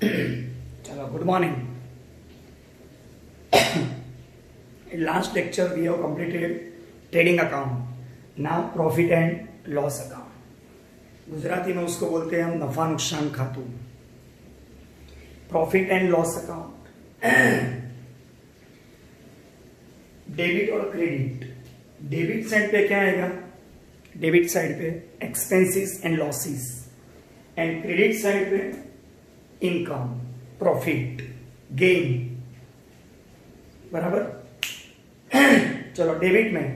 Chalo, good morning. In last lecture we have completed trading account. Now profit and loss account. Gujarati में उसको बोलते हैं हम नफा नुकसान खातू. Profit and loss account. Debit और क्रेडिट. डेबिट साइड पे क्या आएगा? डेबिट साइड पे expenses and losses, and credit side पे इनकम, प्रॉफिट, गेन. बराबर. चलो डेबिट में,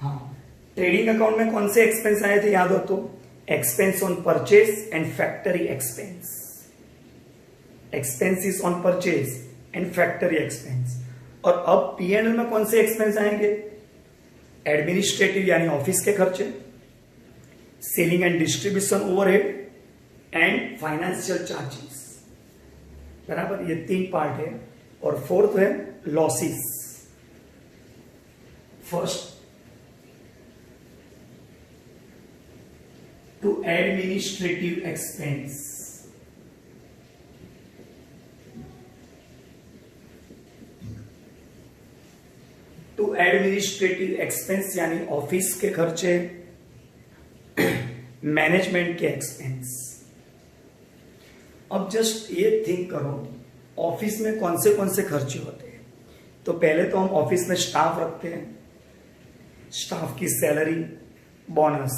हाँ, ट्रेडिंग अकाउंट में कौन से एक्सपेंस आए थे याद हो तो? Expense on purchase and factory expense. Expenses on purchase and factory expense. और अब P&L में कौन से एक्सपेंस आएंगे? एडमिनिस्ट्रेटिव यानी ऑफिस के खर्चे, selling and distribution overhead, and financial charges. बराबर. ये तीन पार्ट है. और फोर्थ है losses. First to administrative expense. To administrative expense यानी ऑफिस के खर्चे, मैनेजमेंट के एक्सपेंस. अब जस्ट ये थिंक करो, ऑफिस में कौन से खर्चे होते हैं? तो पहले तो हम ऑफिस में स्टाफ रखते हैं. स्टाफ की सैलरी, बोनस.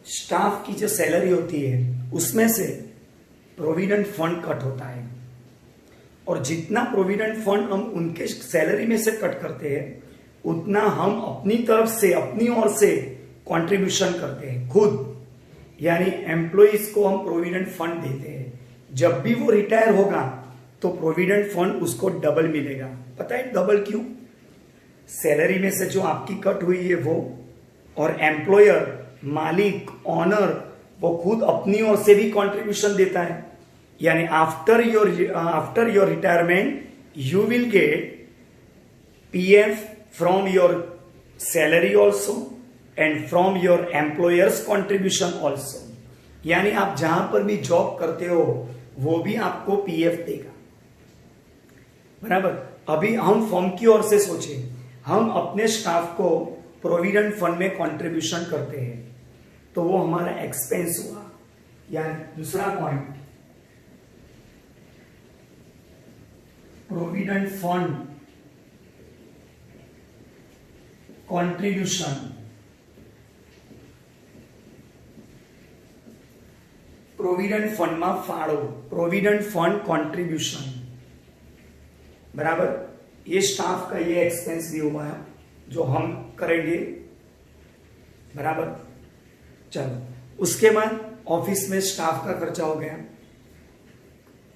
स्टाफ की जो सैलरी होती है उसमें से प्रोविडेंट फंड कट होता है, और जितना प्रोविडेंट फंड हम उनके सैलरी में से कट करते हैं उतना हम अपनी तरफ से, अपनी ओर से कंट्रीब्यूशन करते हैं खुद. यानी एम्प्लॉइज को हम प्रोविडेंट फंड देते हैं. जब भी वो रिटायर होगा तो प्रोविडेंट फंड उसको डबल मिलेगा. पता है डबल क्यों? सैलरी में से जो आपकी कट हुई है वो, और एम्प्लॉयर, मालिक, ऑनर, वो खुद अपनी ओर से भी कंट्रीब्यूशन देता है. यानी after your retirement you will get PF from your salary also and from your employers contribution also. यानी आप जहां पर भी जॉब करते हो वो भी आपको पीएफ देगा. बराबर. अभी हम फर्म की ओर से सोचे, हम अपने स्टाफ को प्रोविडेंट फंड में कंट्रीब्यूशन करते हैं तो वो हमारा एक्सपेंस हुआ. यानी दूसरा point, provident fund contribution. Provident fund में फाड़ो, प्रोविडेंट फंड कंट्रीब्यूशन. बराबर. ये स्टाफ का ये एक्सपेंस भी हुआ है जो हम करेंगे. बराबर. चलो, उसके बाद ऑफिस में स्टाफ का खर्चा हो गया.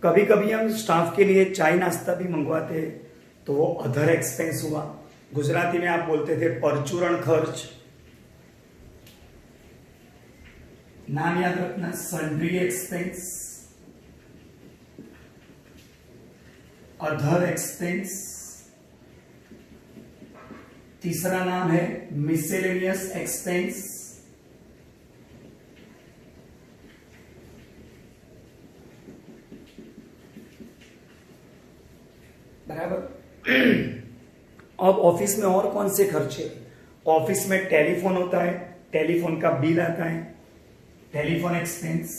कभी कभी हम स्टाफ के लिए चाय नाश्ता भी मंगवाते हैं तो वो अदर एक्सपेंस हुआ. गुजराती में आप बोलते थे परचूरण खर्च. नाम याद रखना, सन्ड्री एक्सपेंस, अदर एक्सपेंस. तीसरा नाम है मिसेलेनियस एक्सपेंस. बराबर. अब ऑफिस में और कौन से खर्चे? ऑफिस में टेलीफोन होता है, टेलीफोन का बिल आता है, टेलीफोन एक्सपेंस.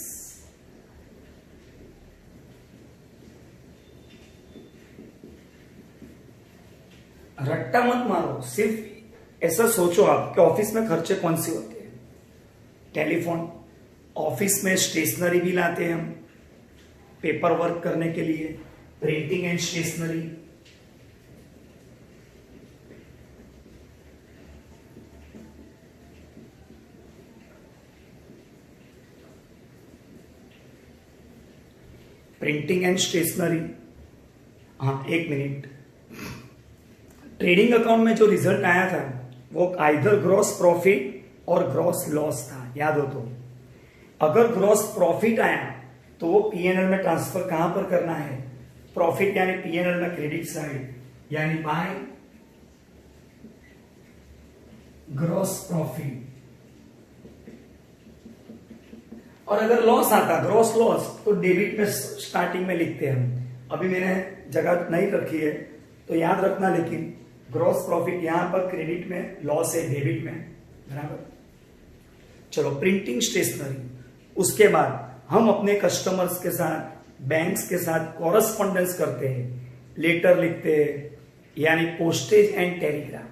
रट्टा मत मारो, सिर्फ ऐसा सोचो आप कि ऑफिस में खर्चे कौन से होते हैं. टेलीफोन. ऑफिस में स्टेशनरी भी लाते हैं हम पेपर वर्क करने के लिए, printing and stationery. Printing and stationery. हाँ, एक मिनट. ट्रेडिंग अकाउंट में जो रिजल्ट आया था वो आइदर ग्रॉस प्रॉफिट और ग्रॉस लॉस था, याद हो तो. अगर ग्रॉस प्रॉफिट आया तो वो P&L में ट्रांसफर कहां पर करना है? प्रॉफिट यानी पीएनएल में क्रेडिट साइड यानी बाय ग्रॉस प्रॉफिट। और अगर लॉस आता ग्रॉस लॉस तो डेबिट में स्टार्टिंग में लिखते हैं हम। अभी मैंने जगह नहीं रखी है तो याद रखना, लेकिन ग्रॉस प्रॉफिट यहां पर क्रेडिट में, लॉस है डेबिट में, बराबर। चलो प्रिंटिंग स्टेशनरी, उसके बाद हम अपने कस्टमर्स के साथ, बैंक्स के साथ कॉरस्पॉन्डेंस करते हैं, लेटर लिखते हैं, यानी postage and Telegram.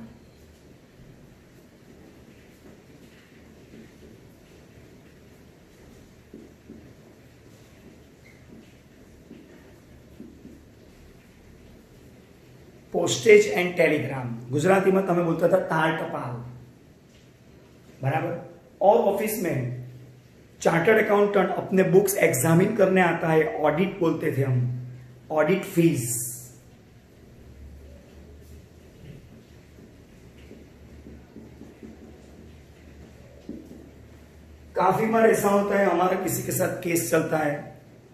Postage and Telegram Gujarati में તમે बोलता था तार टपाल, बराबर। और ऑफिस में चार्टर्ड अकाउंटेंट अपने बुक्स एग्जामिन करने आता है, ऑडिट बोलते थे हम, ऑडिट फीस। काफी बार ऐसा होता है हमारा किसी के साथ केस चलता है,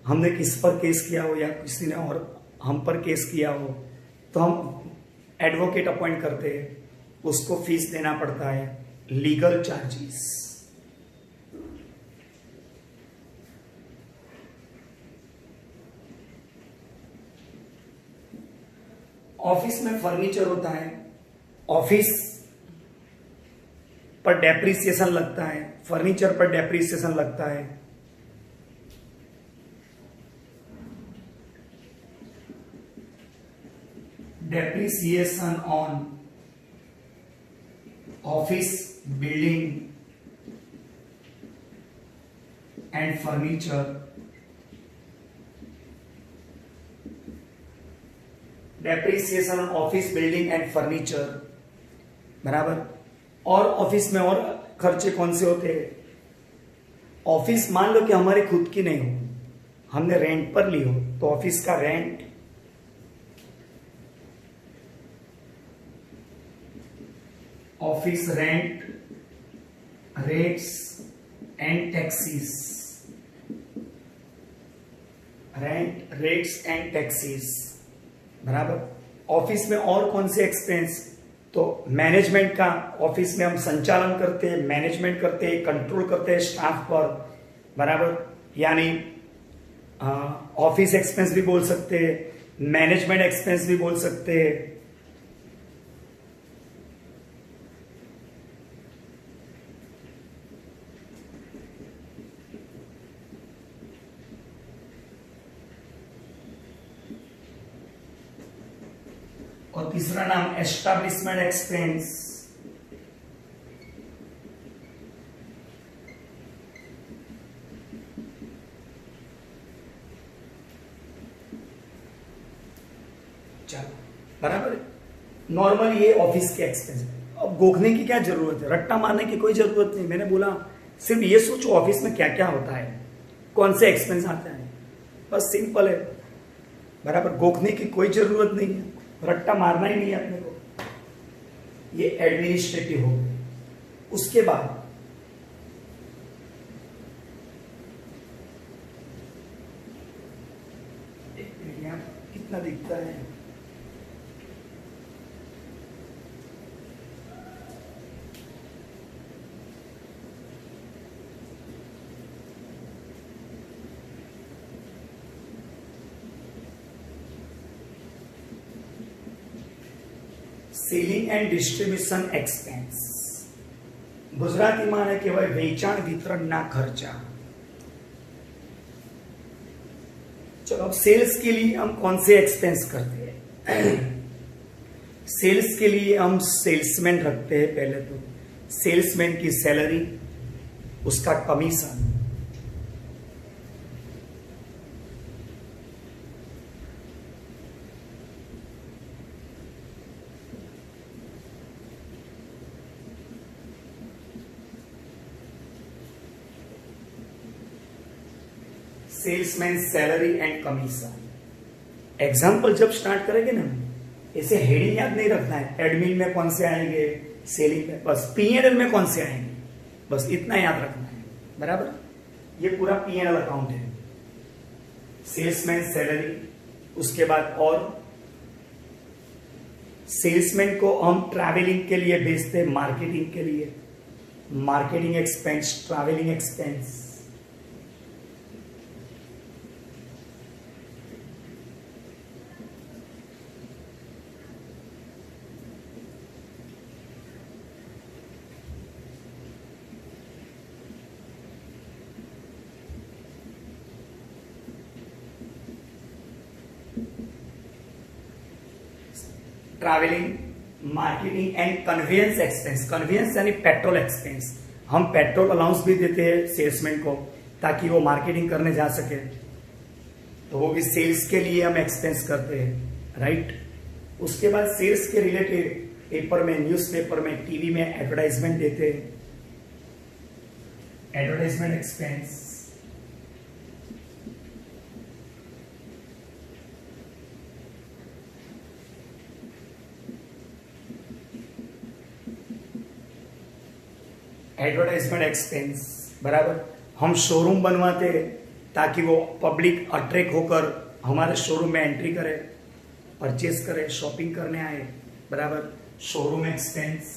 हमने किस पर केस किया हो या किसी ने और हम पर केस किया हो, तो हम एडवोकेट अपॉइंट करते हैं, उसको फीस देना पड़ता है, लीगल चार्जेस। ऑफिस में फर्नीचर होता है, ऑफिस पर डेप्रिसिएशन लगता है, फर्नीचर पर डेप्रिसिएशन लगता है। Depreciation on office building and furniture, depreciation on office building and furniture, बराबर। और ऑफिस में और खर्चे कौन से होते हैं? ऑफिस मान लो कि हमारी खुद की नहीं हो, हमने रेंट पर ली हो, तो ऑफिस का rent, office rent, rates and taxes, rent, rates and taxes, बराबर। ऑफिस में और कौन से एक्सपेंस? तो मैनेजमेंट का, ऑफिस में हम संचालन करते हैं, मैनेजमेंट करते हैं, कंट्रोल करते हैं स्टाफ पर, बराबर। यानी ऑफिस एक्सपेंस भी बोल सकते हैं, मैनेजमेंट एक्सपेंस भी बोल सकते हैं। और तीसरा नाम एस्टैब्लिशमेंट एक्सपेंस। चलो, बराबर। नॉर्मल ये ऑफिस के एक्सपेंस। अब गोखने की क्या जरूरत है, रट्टा मारने की कोई जरूरत नहीं। मैंने बोला सिर्फ ये सोचो ऑफिस में क्या क्या होता है, कौन से एक्सपेंस आते हैं, बस सिंपल है, बराबर। गोखने की कोई जरूरत नहीं है, रट्टा मारना ही नहीं है अपने को। ये एडमिनिस्ट्रेटिव हो। उसके बाद कितना दिखता है, સેલિંગ એન્ડ ડિસ્ટ્રીબ્યુશન એક્સપેન્સ ગુજરાતીમાં કહેવાય વેચાણ વિતરણના ખર્ચા। चलो अब सेल्स के लिए हम कौन से एक्सपेंस करते हैं? सेल्स के लिए हम सेल्समैन रखते हैं। पहले तो सेल्समैन की सैलरी, उसका commission, salesman salary and commission. Example जब स्टार्ट करेंगे ना, ऐसे हेडिंग याद नहीं रखना है, एडमिन में कौन से आएंगे, सेलिंग में, बस पीएनएल में कौन से आएंगे, बस इतना याद रखना है, बराबर। ये पूरा पीएनएल अकाउंट है। सेल्समैन सैलरी, उसके बाद और सेल्समैन को हम ट्रैवलिंग के लिए भेजते हैं, मार्केटिंग के लिए, marketing expense, travelling expense. Travelling, marketing and conveyance expense. Conveyance यानी पेट्रोल एक्सपेंस। हम पेट्रोल अलाउंस भी देते हैं सेल्समैन को ताकि वो मार्केटिंग करने जा सके, तो वो भी सेल्स के लिए हम एक्सपेंस करते हैं, राइट। उसके बाद सेल्स के रिलेटेड पेपर में, न्यूज़पेपर में, टीवी में एडवर्टाइजमेंट देते हैं, एडवर्टाइजमेंट एक्सपेंस। एडवर्टाइजमेंट एक्सपेंस बराबर। हम शोरूम बनवाते हैं ताकि वो पब्लिक अट्रैक्ट होकर हमारे शोरूम में एंट्री करे, परचेस करे, शॉपिंग करने आए, बराबर। Showroom expense.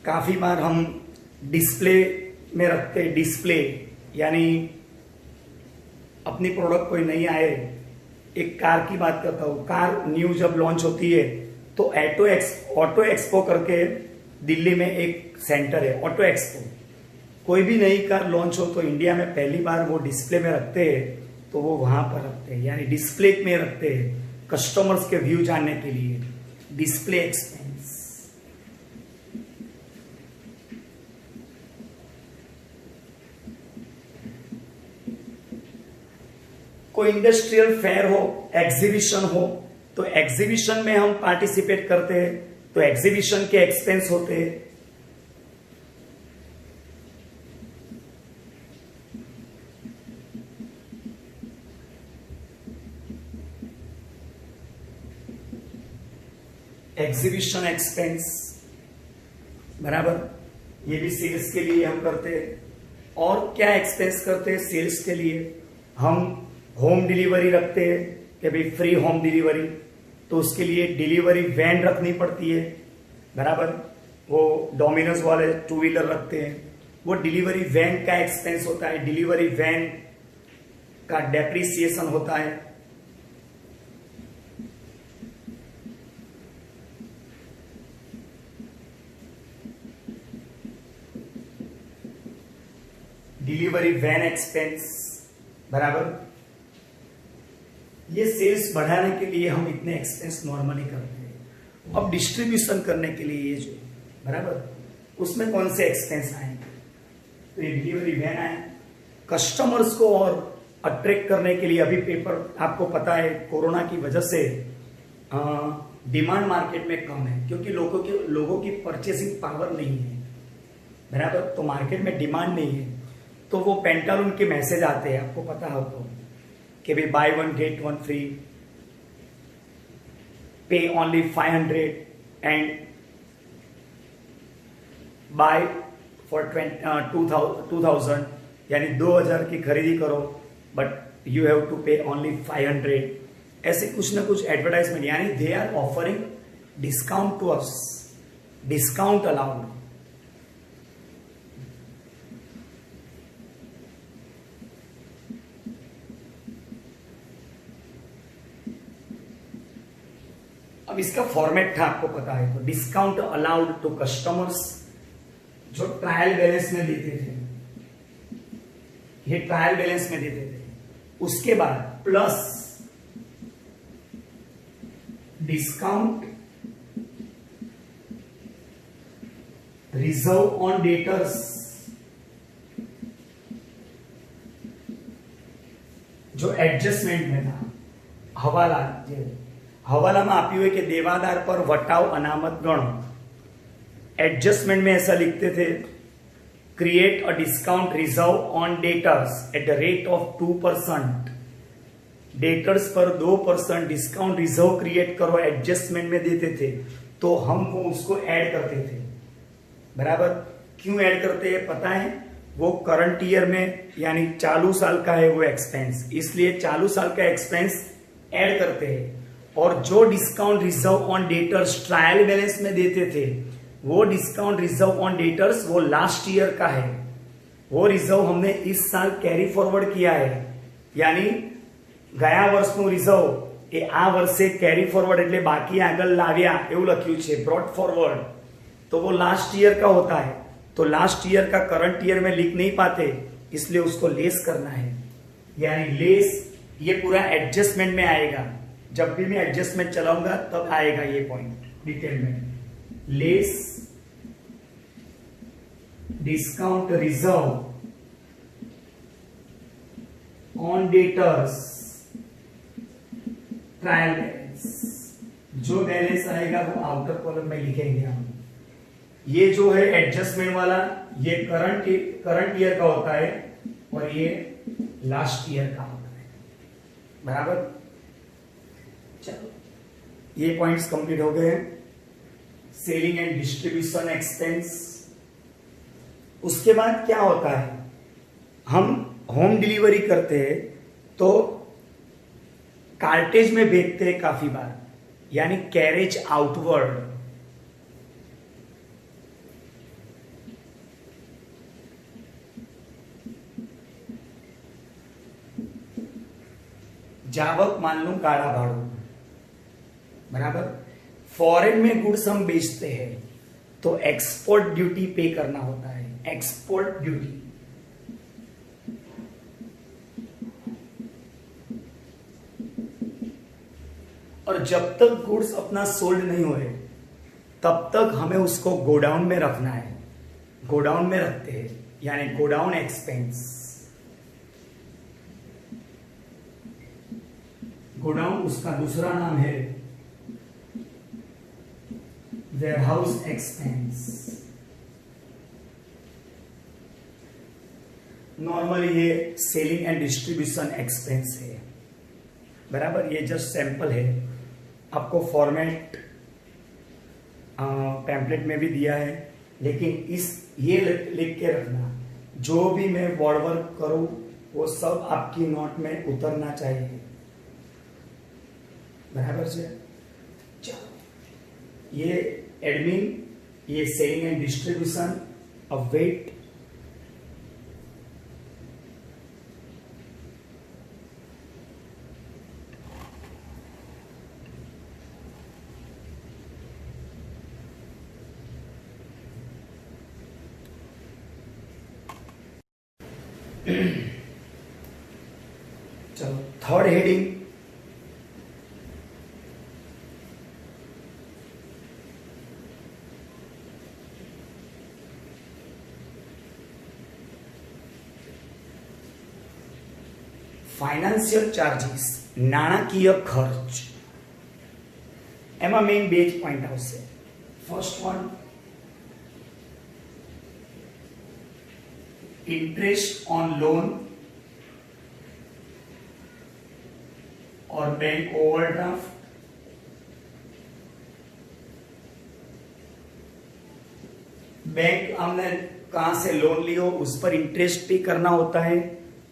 काफी बार हम डिस्प्ले में रखते हैं, डिस्प्ले यानी अपनी प्रोडक्ट कोई नहीं आए। एक कार की बात करता हूं, कार न्यू जब लॉन्च होती है तो ऑटो एक्सपो करके दिल्ली में एक सेंटर है, ऑटो एक्सपो। कोई भी नई कार लॉन्च हो तो इंडिया में पहली बार वो डिस्प्ले में रखते हैं, तो वो वहां पर रखते हैं, यानी डिस्प्ले में रखते हैं कस्टमर्स के व्यू जानने के लिए, डिस्प्ले एक्सपेंस। कोई इंडस्ट्रियल फेयर हो, एग्जीबिशन हो, तो एग्जीबिशन में हम पार्टिसिपेट करते हैं, तो एग्जीबिशन के एक्सपेंस होते हैं। एग्जीबिशन एक्सपेंस बराबर, ये भी सेल्स के लिए हम करते हैं। और क्या एक्सपेंस करते हैं सेल्स के लिए? हम होम डिलीवरी रखते हैं कि भाई फ्री होम डिलीवरी, तो उसके लिए डिलीवरी वैन रखनी पड़ती है, बराबर। वो डोमिनोज वाले 2 व्हीलर रखते हैं, वो डिलीवरी वैन का एक्सपेंस होता है, डिलीवरी वैन का डेप्रिसिएशन होता है। डिलीवरी वैन एक्सपेंस बराबर। ये सेल्स बढ़ाने के लिए हम इतने एक्सपेंस नॉर्मली करते हैं। अब डिस्ट्रीब्यूशन करने के लिए ये जो बराबर, उसमें कौन से एक्सपेंस आएंगे? तो ये डिलीवरी वैन आए। कस्टमर्स को और अट्रैक्ट करने के लिए, अभी पेपर आपको पता है कोरोना की वजह से डिमांड मार्केट में कम है, क्योंकि लोगों की परचेसिंग पावर नहीं है, बराबर। तो मार्केट में डिमांड नहीं है, तो वो पेंटालून के मैसेज आते हैं, आपको पता हो तो, कि भाई buy 1 get 1 free, pay only 500 and buy for 2000, यानी 2000 की खरीदी करो but you have to pay only 500। ऐसे कुछ ना कुछ एडवर्टाइजमेंट, यानी they are offering discount to us, discount allowed. अब इसका फॉर्मेट था, आपको पता है, तो डिस्काउंट अलाउड टू कस्टमर्स, जो ट्रायल बैलेंस में देते थे, ये ट्रायल बैलेंस में देते थे। उसके बाद plus discount reserve on debtors, जो एडजस्टमेंट में था। हवाला, हवालाમાં આપ્યું है कि देवादार पर वटाव अनामत गणो। एडजस्टमेंट में ऐसा लिखते थे, create a discount reserve on debtors at the rate of 2%। Debtors पर 2% डिस्काउंट रिजर्व क्रिएट करो, एडजस्टमेंट में देते थे, तो हम वो उसको ऐड करते थे। बराबर। क्यों ऐड करते हैं पता है? वो करंट ईयर में यानी चालू साल का है वो एक्सपेंस, इसलिए चालू साल का एक्सपेंस ऐड करते हैं। और जो discount reserve on debtors trial balance में देते थे, वो डिस्काउंट रिजर्व ऑन डेटर्स वो लास्ट ईयर का है। वो रिजर्व हमने इस साल कैरी फॉरवर्ड किया है, यानी ગયા વર્ષનું રિઝર્વ એ આ વર્ષે કેરી ફોરવર્ડ એટલે બાકી આગળ લાવ્યા એવું લખ્યું છે, ब्रॉट फॉरवर्ड, तो वो लास्ट ईयर का होता है। तो लास्ट ईयर का करंट ईयर में लिख नहीं पाते, इसलिए उसको लेस करना है, यानी लेस। ये पूरा एडजस्टमेंट में आएगा, जब भी मैं एडजस्टमेंट चलाऊंगा तब आएगा ये पॉइंट डिटेल में। Less discount reserve on debtors trial balance, जो बैलेंस आएगा वो आउटर कॉलम में लिखेंगे हम। ये जो है एडजस्टमेंट वाला, ये करंट ईयर का होता है और ये लास्ट ईयर का होता है, बराबर। चलो ये पॉइंट्स कंप्लीट हो गए हैं। Selling and distribution expense. उसके बाद क्या होता है, हम होम डिलीवरी करते हैं तो कार्टेज में भेजते हैं काफी बार, यानी कैरेज आउटवर्ड। जावक मान लो काड़ा भाड़ू, बराबर। फॉरेन में गुड्स हम बेचते हैं तो एक्सपोर्ट ड्यूटी पे करना होता है, एक्सपोर्ट ड्यूटी। और जब तक गुड्स अपना सोल्ड नहीं हुए तब तक हमें उसको गोडाउन में रखना है, गोडाउन में रखते हैं, यानी गोडाउन एक्सपेंस। गोडाउन उसका दूसरा नाम है वेयरहाउस एक्सपेंस। नॉर्मली ये सेलिंग एंड डिस्ट्रीब्यूशन एक्सपेंस है, बराबर। ये जस्ट सैंपल है, आपको फॉर्मेट पैम्पलेट में भी दिया है, लेकिन ये लिख के रखना, जो भी मैं वर्ड वर्क करूं वो सब आपकी नोट में उतरना चाहिए, बराबर से। चलो ये एडमिन, ये सेलिंग एंड डिस्ट्रीब्यूशन, अब वेट। चलो थर्ड हेडिंग, फाइनेंशियल चार्जिस, नाણાકીય ખર્ચ। એમાં મેઇન બે જ પોઈન્ટ આવશે। First one, interest on loan और बैंक ओवरड्राफ्ट। बैंक हमने कहां से लोन लियो उस पर इंटरेस्ट पे करना होता है,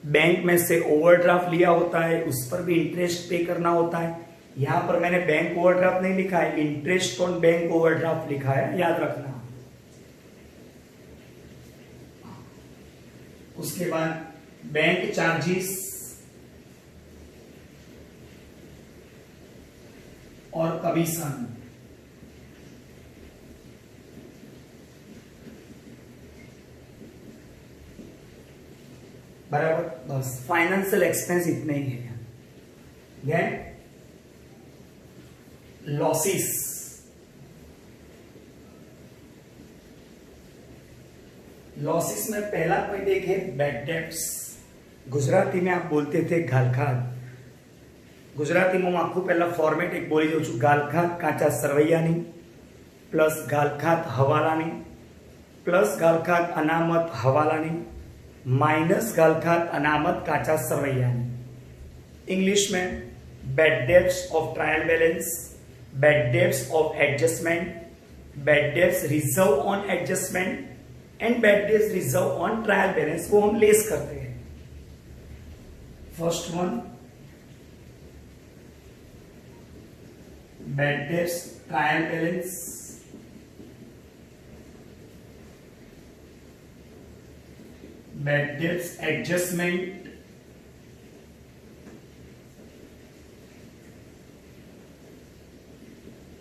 बैंक में से ओवरड्राफ्ट लिया होता है उस पर भी इंटरेस्ट पे करना होता है। यहां पर मैंने बैंक ओवरड्राफ्ट नहीं लिखा है, इंटरेस्ट ऑन बैंक ओवरड्राफ्ट लिखा है, याद रखना। उसके बाद बैंक चार्जेस और कमीशन। बराबर, बस फाइनेंशियल एक्सपेंस इतने ही है। लॉसेस, लॉसेस में पहला पॉइंट एक है बैड डेट्स। गुजराती में आप बोलते थे गालखात, गुजराती में आखू पहला फॉर्मेट एक बोली दू छू, गालखात काचा सरवैयानी प्लस गालखात हवालानी प्लस गालखात अनामत हवालानी माइनस गालखात अनामत काचा सरवैयानी। इंग्लिश में bad debts of trial balance, bad debts of adjustment, bad debts reserve on adjustment and bad debts reserve on trial balance को हम लेस करते हैं। First one, bad debts trial balance, bad debts adjustment,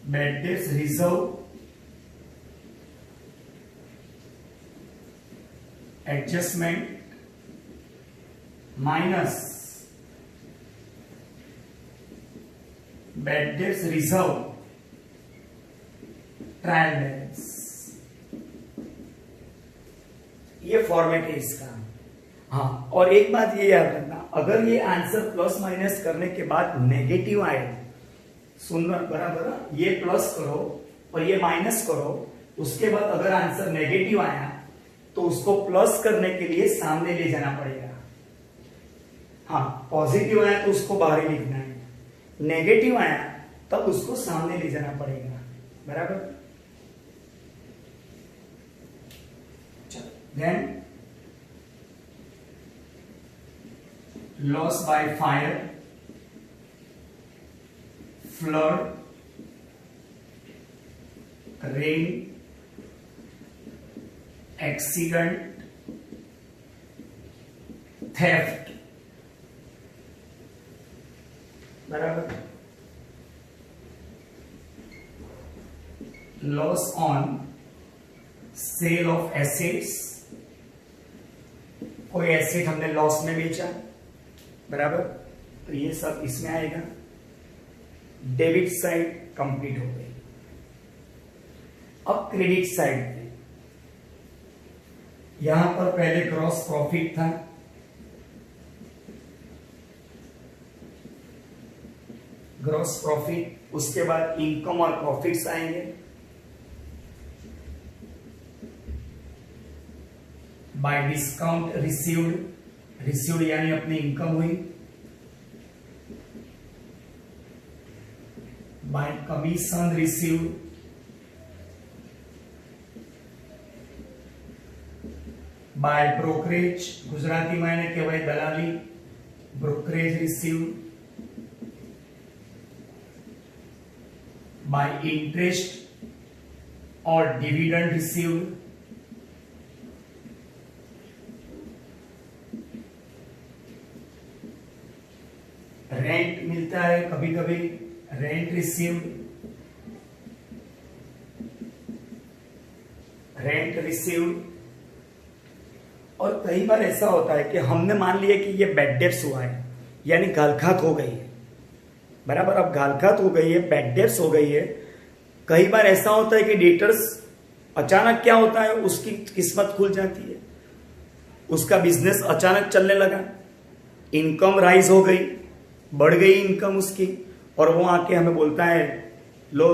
bad debts reserve, adjustment minus bad debts reserve trial balance, ये format है इसका। हाँ, और एक बात ये याद रखना, अगर ये आंसर प्लस माइनस करने के बाद नेगेटिव आए, सुनना बराबर, ये प्लस करो और ये माइनस करो, उसके बाद अगर आंसर नेगेटिव आया तो उसको प्लस करने के लिए सामने ले जाना पड़ेगा। हाँ, पॉजिटिव आया तो उसको बाहर ही लिखना है, नेगेटिव आया तब उसको सामने ले जाना पड़ेगा, बराबर। Then loss by fire, flood, rain, accident, theft, बराबर। Loss on sale of assets, कोई एसेट हमने लॉस में बेचा, बराबर, तो ये सब इसमें आएगा। डेबिट साइड कंप्लीट हो गई। अब क्रेडिट साइड पे, यहां पर पहले ग्रॉस प्रॉफिट था, ग्रॉस प्रॉफिट, उसके बाद इनकम और प्रॉफिट्स आएंगे, बाय डिस्काउंट रिसीव्ड, रिसीव्ड यानी अपनी इनकम हुई, by commission received, by brokerage, Gujarati में એને કહેવાય દલાલી, ब्रोकरेज रिसीव्ड, बाय इंटरेस्ट और डिविडेंड रिसीव्ड, रेंट मिलता है कभी कभी, रेंट रिसीव्ड, रेंट रिसीव्ड। और कई बार ऐसा होता है कि हमने मान लिया कि ये बैड डेट्स हुआ है, यानी गालखात हो गई है, बराबर। अब गालखात हो गई है, बैड डेट्स हो गई है। कई बार ऐसा होता है कि डेटर्स अचानक क्या होता है, उसकी किस्मत खुल जाती है, उसका बिजनेस अचानक चलने लगा, इनकम राइज हो गई, बढ़ गई इनकम उसकी, और वो आके हमें बोलता है लो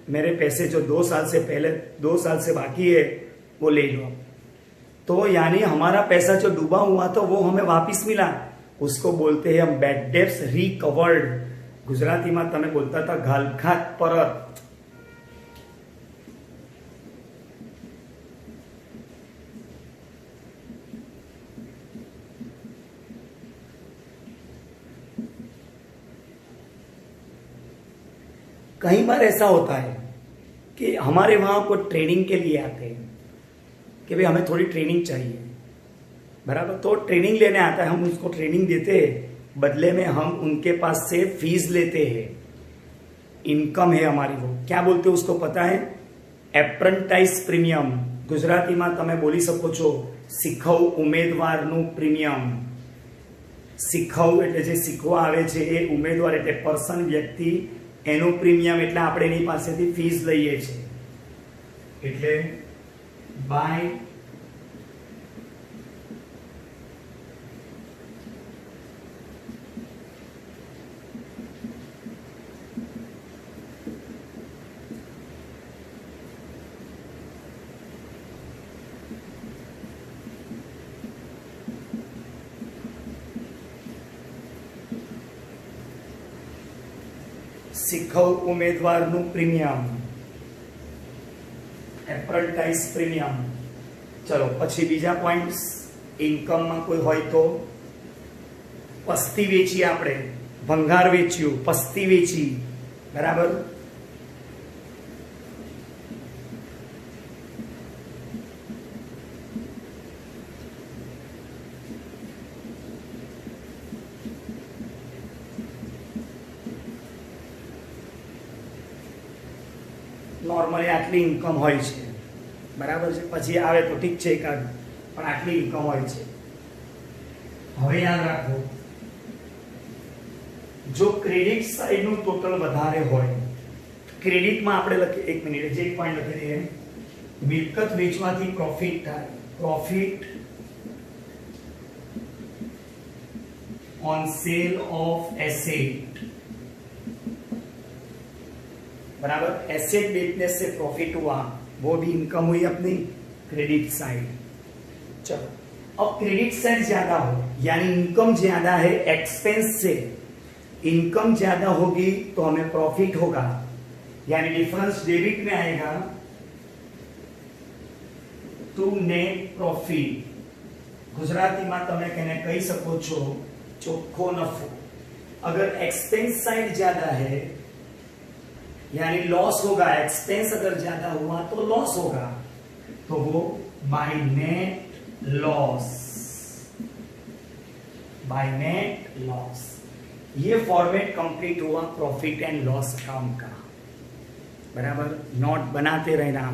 मेरे पैसे जो 2 साल से पहले 2 साल से बाकी है वो ले लो। तो यानी हमारा पैसा जो डूबा हुआ था वो हमें वापस मिला, उसको बोलते हैं हम बैड डेट्स रिकवर्ड। गुजराती में तमे बोलता था गालखात परत। कई बार ऐसा होता है कि हमारे वहां को ट्रेनिंग के लिए आते हैं कि भाई हमें थोड़ी ट्रेनिंग चाहिए, बराबर। तो ट्रेनिंग लेने आता है, हम उसको ट्रेनिंग देते हैं, बदले में हम उनके पास से फीस लेते हैं, इनकम है हमारी। वो क्या बोलते हैं उसको पता है? एप्रेंटाइज प्रीमियम। गुजराती में तमे बोली सको छो શીખવ ઉમેદવારનું પ્રીમિયમ। શીખવ એટલે જે શીખવા આવે છે એ ઉમેદવાર એટલે પર્સન વ્યક્તિ, એનું પ્રીમિયમ એટલે આપણે એની પાસેથી ફીસ લઈએ છીએ, એટલે બાય શીખવ ઉમેદવારનું પ્રીમિયમ। એપ્રન્ટાઇઝ પ્રીમિયમ. ચલો પછી બીજા પોઈન્ટ્સ. ઇન્કમમાં કોઈ હોય તો પસ્તી વેચી, આપણે ભંગાર વેચ્યું, પસ્તી વેચી, બરાબર. નોર્મલી આટલી ઇન્કમ હોય છે, બરાબર છે. પછી આવે તો ઠીક છે એકાદ, પણ આટલી ઇન્કમ હોય છે. હવે યાદ રાખો, જો ક્રેડિટ સાઈડનું ટોટલ વધારે હોય, ક્રેડિટમાં આપણે લખીએ, એક મિનિટ જે પોઈન્ટ લખી દઈએ, મિલકત વેચવાથી પ્રોફિટ થાય, profit on cell of asset, बराबर. एसेट बेचने से प्रॉफिट हुआ, वो भी इनकम हुई अपनी क्रेडिट साइड. चलो अब क्रेडिट साइड ज्यादा हो, यानी इनकम ज्यादा है एक्सपेंस से, इनकम ज्यादा होगी तो हमें प्रॉफिट होगा, यानी डिफरेंस डेबिट में आएगा टू नेट प्रॉफिट. गुजराती में तमे कहने कही सको छो चोख्खो नफो. अगर एक्सपेंस साइड ज्यादा है यानी लॉस होगा, एक्सपेंस अगर ज्यादा हुआ तो लॉस होगा, तो वो by net loss, by net loss. ये फॉर्मेट कंप्लीट हुआ प्रॉफिट एंड लॉस अकाउंट का, बराबर. नोट बनाते रहना.